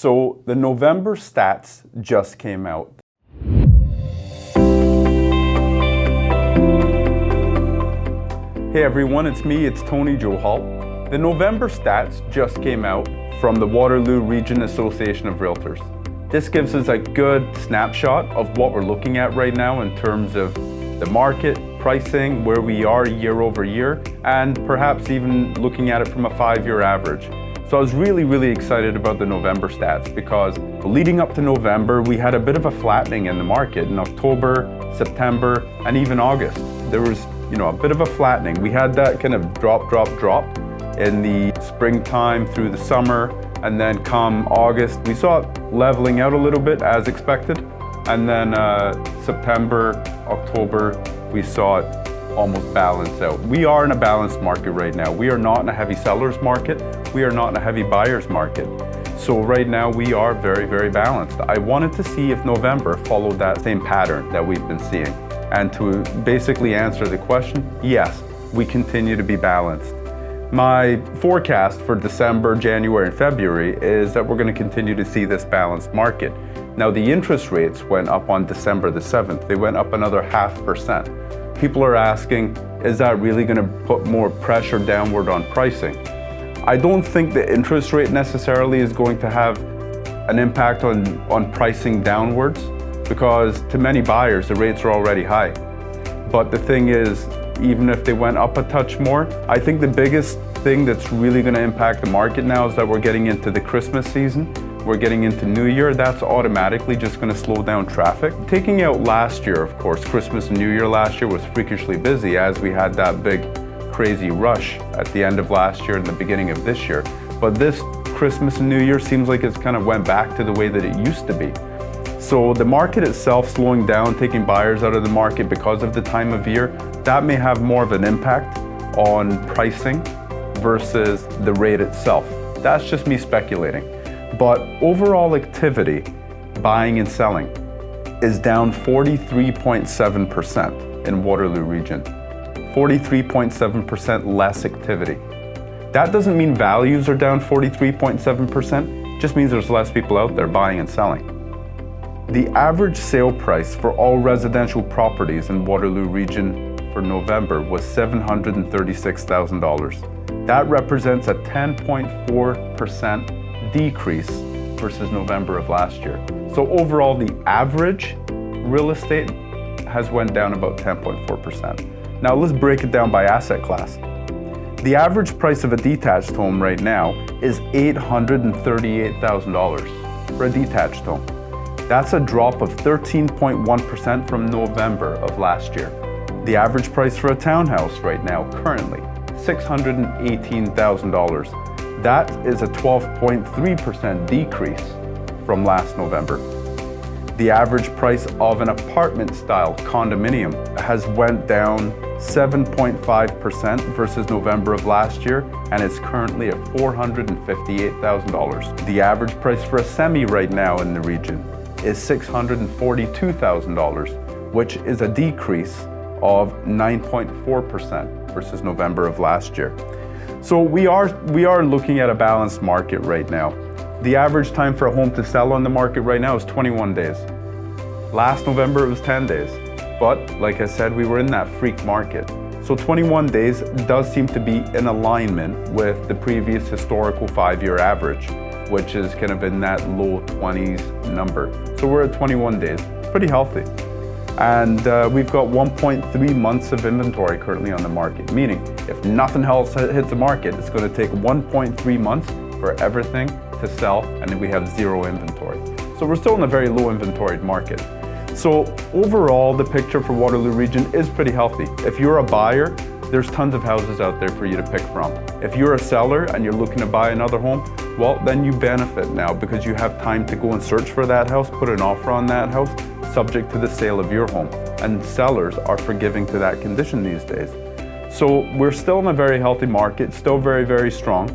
So the November stats just came out. Hey everyone, it's Tony Johal. The November stats just came out from the Waterloo Region Association of Realtors. This gives us a good snapshot of what we're looking at right now in terms of the market, pricing, where we are year over year, and perhaps even looking at it from a 5-year average. So I was really excited about the November stats because leading up to November, we had a bit of a flattening in the market. In October, September, and even August, there was a bit of a flattening. We had that kind of drop in the springtime through the summer, and then come August, we saw it leveling out a little bit as expected. And then September, October, we saw it almost balance out. We are in a balanced market right now. We are not in a heavy seller's market. We are not in a heavy buyer's market. So right now we are very balanced. I wanted to see if November followed that same pattern that we've been seeing. And to basically answer the question, yes, we continue to be balanced. My forecast for December, January, and February is that we're going to continue to see this balanced market. Now the interest rates went up on December the 7th. They went up another 0.5%. People are asking, is that really going to put more pressure downward on pricing? I don't think the interest rate necessarily is going to have an impact on pricing downwards, because to many buyers, the rates are already high. But the thing is, even if they went up a touch more, I think the biggest thing that's really going to impact the market now is that we're getting into the Christmas season. We're getting into New Year. That's automatically just going to slow down traffic. Taking out last year, of course, Christmas and New Year last year was freakishly busy as we had that big crazy rush at the end of last year and the beginning of this year. But this Christmas and New Year seems like it's kind of went back to the way that it used to be. So the market itself slowing down, taking buyers out of the market because of the time of year, that may have more of an impact on pricing versus the rate itself. That's just me speculating. But overall activity, buying and selling, is down 43.7% in Waterloo Region. 43.7% less activity. That doesn't mean values are down 43.7%, just means there's less people out there buying and selling. The average sale price for all residential properties in Waterloo Region for November was $736,000. That represents a 10.4% decrease versus November of last year. So overall, the average real estate has went down about 10.4%. Now let's break it down by asset class. The average price of a detached home right now is $838,000 for a detached home. That's a drop of 13.1% from November of last year. The average price for a townhouse right now, currently, $618,000. That is a 12.3% decrease from last November. The average price of an apartment-style condominium has went down 7.5% versus November of last year, and it's currently at $458,000. The average price for a semi right now in the region is $642,000, which is a decrease of 9.4% versus November of last year. So we are looking at a balanced market right now. The average time for a home to sell on the market right now is 21 days. Last November it was 10 days. But like I said, we were in that freak market. So 21 days does seem to be in alignment with the previous historical 5-year average, which is kind of in that low 20s number. So we're at 21 days, pretty healthy. And we've got 1.3 months of inventory currently on the market, meaning if nothing else hits the market, it's going to take 1.3 months for everything to sell, and then we have zero inventory. So we're still in a very low inventoried market. So overall, the picture for Waterloo Region is pretty healthy. If you're a buyer, there's tons of houses out there for you to pick from. If you're a seller and you're looking to buy another home, well, then you benefit now because you have time to go and search for that house, put an offer on that house, subject to the sale of your home. And sellers are forgiving to that condition these days. So we're still in a very healthy market, still very strong.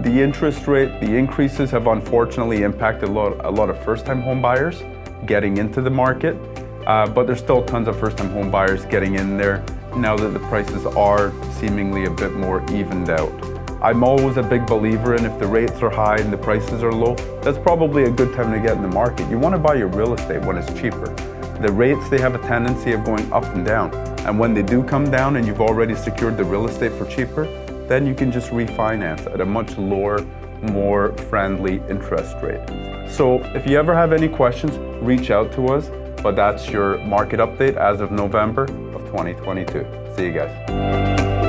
The interest rate, the increases have unfortunately impacted a lot of first-time home buyers getting into the market, but there's still tons of first-time home buyers getting in there now that the prices are seemingly a bit more evened out. I'm always a big believer in if the rates are high and the prices are low, that's probably a good time to get in the market. You want to buy your real estate when it's cheaper. The rates, they have a tendency of going up and down. And when they do come down and you've already secured the real estate for cheaper, then you can just refinance at a much lower, more friendly interest rate. So if you ever have any questions, reach out to us. But that's your market update as of November of 2022. See you guys.